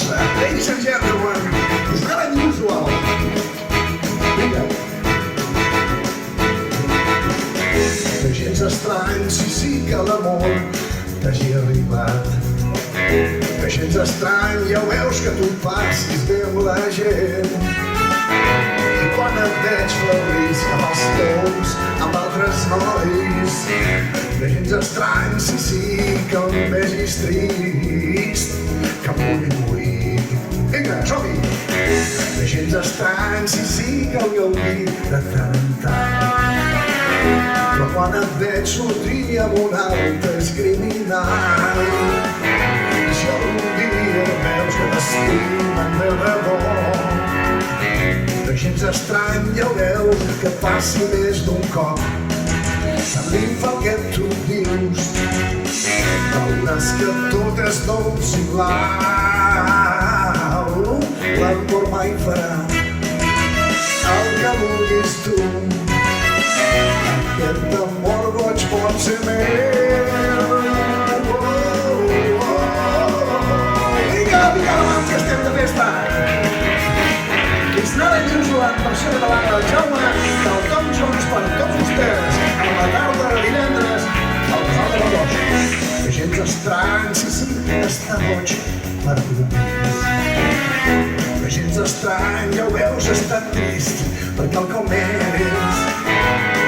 Ladies and gentlemen, it's not unusual. Vinga. De gens estranys, sí que l'amor t'hagi arribat. De gens estrany, ja ho veus que tu passis bé amb la gent. I quan et veig feliç amb els teus, amb altres nois. De gens estrany, sí que em vegis trist, que em vulgui morir. Vinga, som-hi! De gens estrany, sí que ho gaudí de tant en tant. Però quan et veig sortir amb un altre és criminal. Si algun dia veus que t'estimen de debò, de gens estrany ja veus que et passi més d'un cop. Amb l'infa el que tu dius, veuràs que tot és dolç i blau. L'amor mai farà el que vulguis tu. Aquest amor boig pot ser meu. Vinga, vinga, abans que estem de festa. It's not unusual, en versió catalana del Jaume, del Tom Jones per tots vostès, a la tarda de divendres, al Casal de la Roja. De gens estranys, sí, està boig per tu. De gens estrany, ja ho veus, està trist, perquè el com és.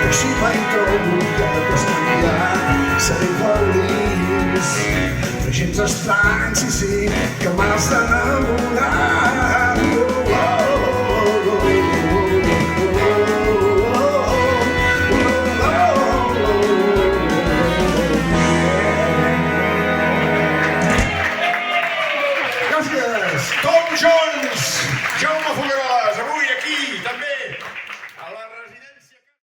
Així mai trobo que t'has canviat, seré feliç. De gens estrany, sí, que m'has enamorat.